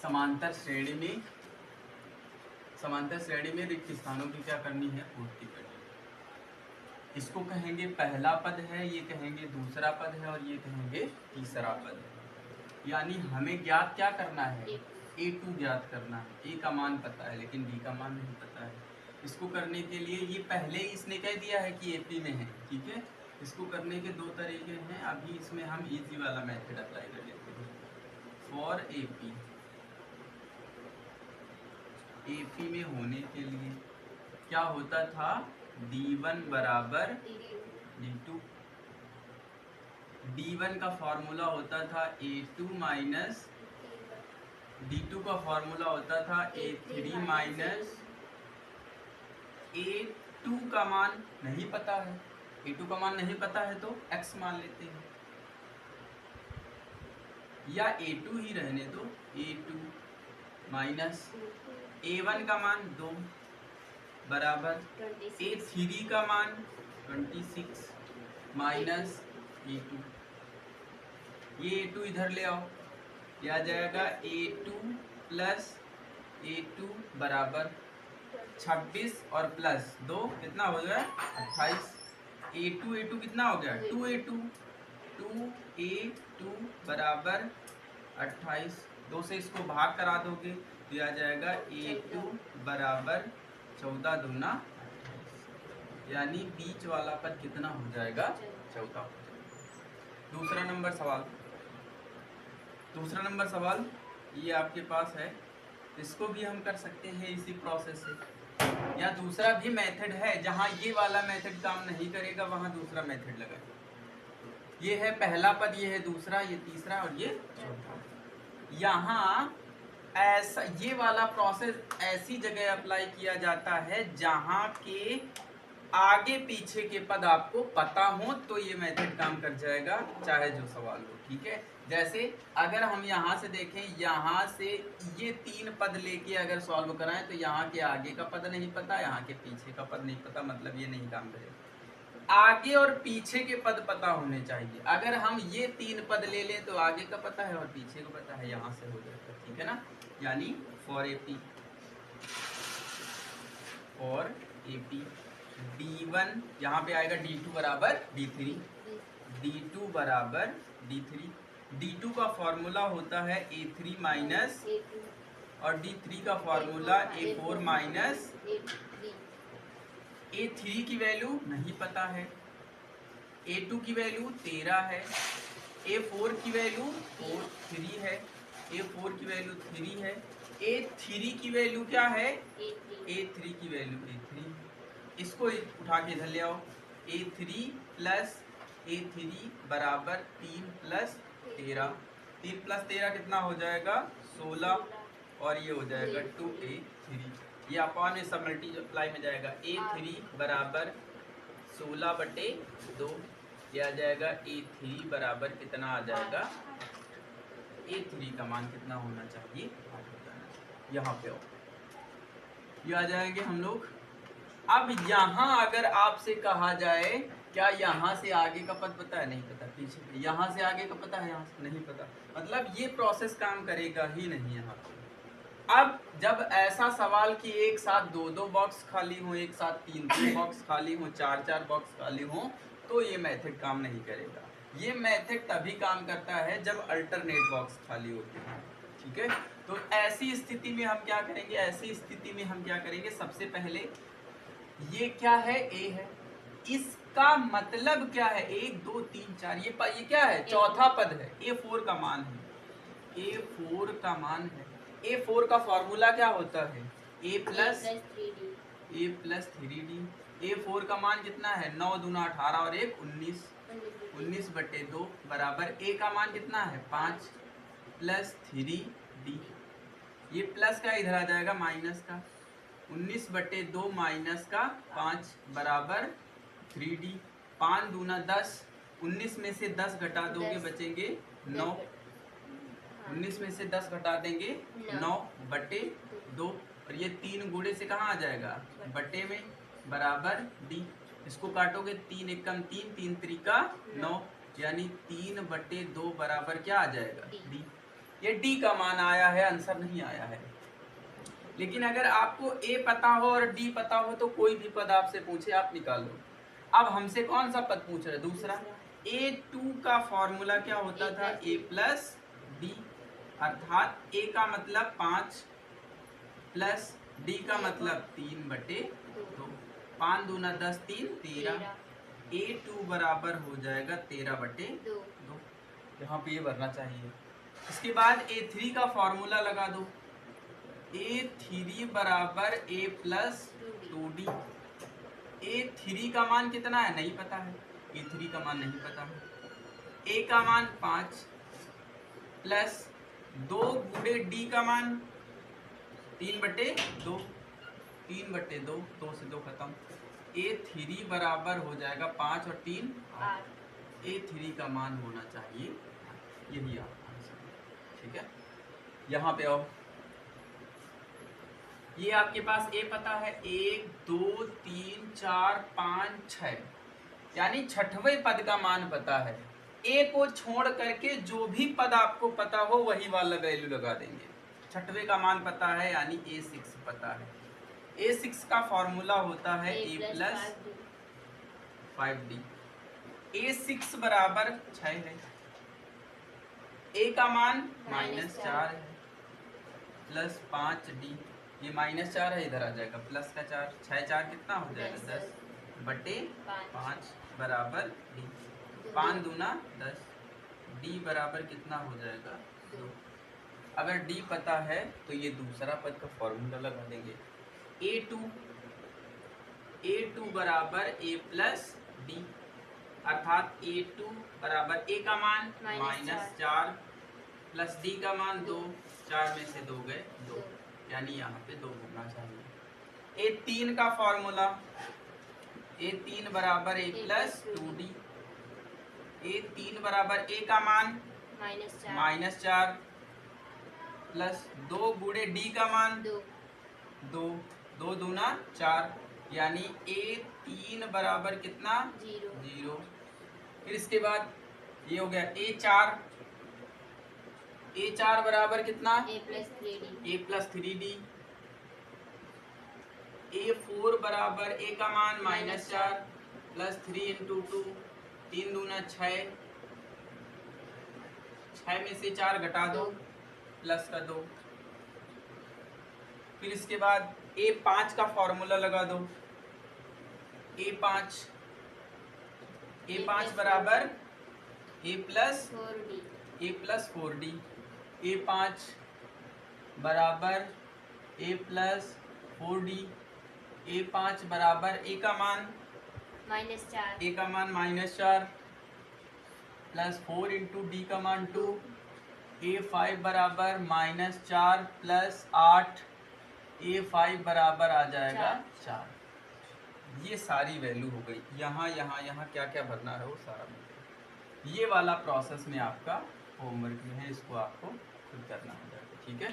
समांतर श्रेणी में रिक्त स्थानों की क्या करनी है, पूर्ति करनी है। इसको कहेंगे पहला पद है, ये कहेंगे दूसरा पद है और ये कहेंगे तीसरा पद है। यानी हमें ज्ञात क्या करना है, A2 ज्ञात करना है। A का मान पता है लेकिन B का मान नहीं पता है। इसको करने के लिए ये पहले ही इसने कह दिया है कि AP में है, ठीक है। इसको करने के दो तरीके हैं। अभी इसमें हम इजी वाला मेथड अप्लाई कर लेते हैं। फॉर AP में होने के लिए क्या होता था, D1 बराबर D2। D1 का फॉर्मूला होता था A2 माइनस D2 का फॉर्मूला होता था A3 माइनस A2 का मान नहीं पता है। A2 का मान नहीं पता है तो x मान लेते हैं, या A2 ही रहने दो, A2 माइनस A1 का मान 2 बराबर A3 का मान 26 माइनस A2। ये A2 इधर ले आओ, ये आ जाएगा A2 प्लस A2 बराबर 26 और प्लस 2 कितना हो गया 28। A2 कितना हो गया 2A2 बराबर 28। 2 से इसको भाग करा दोगे तो आ जाएगा A2 बराबर 14 दूना 28, यानी बीच वाला पद कितना हो जाएगा 14 हो जाएगा। दूसरा नंबर सवाल ये आपके पास है। इसको भी हम कर सकते हैं इसी प्रोसेस से, या दूसरा भी मेथड है जहां ये वाला मेथड काम नहीं करेगा वहां दूसरा मेथड लगाएं। ये है पहला पद, ये है दूसरा, ये तीसरा और ये चौथा। यहाँ ऐसा ये वाला प्रोसेस ऐसी जगह अप्लाई किया जाता है जहां के आगे पीछे के पद आपको पता हो तो ये मेथड काम कर जाएगा, चाहे जो सवाल हो, ठीक है। जैसे अगर हम यहाँ से देखें, यहाँ से ये 3 पद लेके अगर सॉल्व कराएं तो यहाँ के आगे का पद नहीं पता, यहाँ के पीछे का पद नहीं पता, मतलब ये नहीं काम करेगा। आगे और पीछे के पद पता होने चाहिए। अगर हम ये 3 पद ले लें तो आगे का पता है और पीछे का पता है, यहाँ से हो जाएगा, ठीक है ना। यानी फॉर AP D1 यहाँ पे आएगा D2 बराबर D3, D2 बराबर D3। D2 का फॉर्मूला होता है A3 माइनस और D3 का फॉर्मूला A4 माइनस। A3 की वैल्यू नहीं पता है, A2 की वैल्यू 13 है, A4 की वैल्यू 3 है, A4 की वैल्यू 3 है, A3 की वैल्यू क्या है, A3 की वैल्यू A3। इसको उठा के इधर ले आओ, A3 प्लस A3 बराबर 3 प्लस 13। 3 प्लस 13 कितना हो जाएगा 16 और ये हो जाएगा 2A3। ये अपॉन में सब मल्टीप्लाई में जाएगा। A3 बराबर 16/2, ये आ जाएगा A3 बराबर कितना आ जाएगा, A3 का मान कितना होना चाहिए, यहाँ पे ये आ जाएंगे हम लोग। अब यहाँ अगर आपसे कहा जाए क्या यहाँ से आगे का पद पता है, नहीं पता, पीछे यहाँ से आगे का पता है, यहाँ से नहीं पता, मतलब ये प्रोसेस काम करेगा ही नहीं यहाँ पे। अब जब ऐसा सवाल कि एक साथ 2-2 बॉक्स खाली हो, एक साथ 3-3 बॉक्स खाली हो, 4-4 बॉक्स खाली हो, तो ये मेथड काम नहीं करेगा। ये मेथड तभी काम करता है जब अल्टरनेट बॉक्स खाली होते हैं, ठीक है। तो ऐसी स्थिति में हम क्या करेंगे, सबसे पहले ये क्या है, A है, इसका मतलब क्या है, 1 2 3 4, ये क्या है, चौथा पद है, A4 का मान है, A4 का मान है। A4 का फॉर्मूला क्या होता है, A प्लस 3D। A4 का मान कितना है, 9 दूना 18 और 1 19/2 बराबर A का मान कितना है 5 प्लस 3D। ये प्लस का इधर आ जाएगा माइनस का, 19/2 माइनस का 5 बराबर 3D। 5 दूना 10, 19 में से 10 घटा दोगे बचेंगे 9, 19 में से 10 घटा देंगे 9/2, और ये 3 गुणे से कहाँ आ जाएगा, बटे में, बराबर D। इसको काटोगे 3 एकम 3, 3 त्रिका 9, यानी 3/2 बराबर क्या आ जाएगा D। ये डी का मान आया है, आंसर नहीं आया है। लेकिन अगर आपको ए पता हो और डी पता हो तो कोई भी पद आपसे पूछे आप निकाल लो। अब हमसे कौन सा पद पूछ रहे? दूसरा। A2 का फॉर्मूला क्या होता था? A प्लस डी, अर्थात A का मतलब 5 प्लस डी का मतलब 3/2, 5 दूना 10, 3 13। A2 बराबर हो जाएगा 13/2। यहाँ पे ये भरना चाहिए। इसके बाद A3 का फॉर्मूला लगा दो। A3 बराबर A प्लस 2D। A3 का मान कितना है? नहीं पता है। A3 का मान नहीं पता है। A का मान 5 प्लस 2 गुणे D का मान 3/2, 3/2, 2 से 2 खत्म। A3 बराबर हो जाएगा 5 और 3 8। A3 का मान होना चाहिए, यही आपका आंसर है। ठीक है, यहाँ पे आओ। ये आपके पास A पता है, 1 2 3 4 5 6, यानी छठवें पद का मान पता है। A को छोड़ करके जो भी पद आपको पता हो वही वाला वैल्यू लगा देंगे। छठवें का मान पता है यानी A6 पता है। A6 का फॉर्मूला होता है A प्लस 5D। A6 बराबर 6 है। A का मान -4 है प्लस 5D। ये -4 है, इधर आ जाएगा प्लस का 4, 6 4 कितना हो जाएगा? 10/5 बराबर D। 5 दूना 10, D बराबर कितना हो जाएगा? 2। अगर D पता है तो ये दूसरा पद का फॉर्मूला लगा देंगे। A2 बराबर A प्लस D, अर्थात A2 बराबर A का मान -4 प्लस D का मान 2, 4 में से 2 गए 2, यानी यहाँ पे 2 होना चाहिए। A3 का फॉर्मूला, A3 बराबर A प्लस 2D। A3 बराबर A का मान -4 प्लस 2 गुणे D का मान 2, 2 दूना 4, यानी A3 बराबर कितना? 0। फिर इसके बाद ये हो गया A4 बराबर कितना? A plus 3D। A4 बराबर A का मान -4 प्लस 3 इंटू 2, 3 दूना 6, 6 में से 4 घटा दो प्लस का 2। फिर इसके बाद A5 का फॉर्मूला लगा दो। A5 बराबर A प्लस 4D। A5 बराबर A प्लस 4D। A5 बराबर A का मान -4 प्लस 4 इंटू D का मान 2। A5 बराबर -4 प्लस 8, A5 बराबर आ जाएगा 4। ये सारी वैल्यू हो गई। यहाँ यहाँ यहाँ क्या क्या भरना है वो सारा मिल गया। ये वाला प्रोसेस में आपका होमवर्क में है, इसको आपको खुद करना हो जाएगा। ठीक है।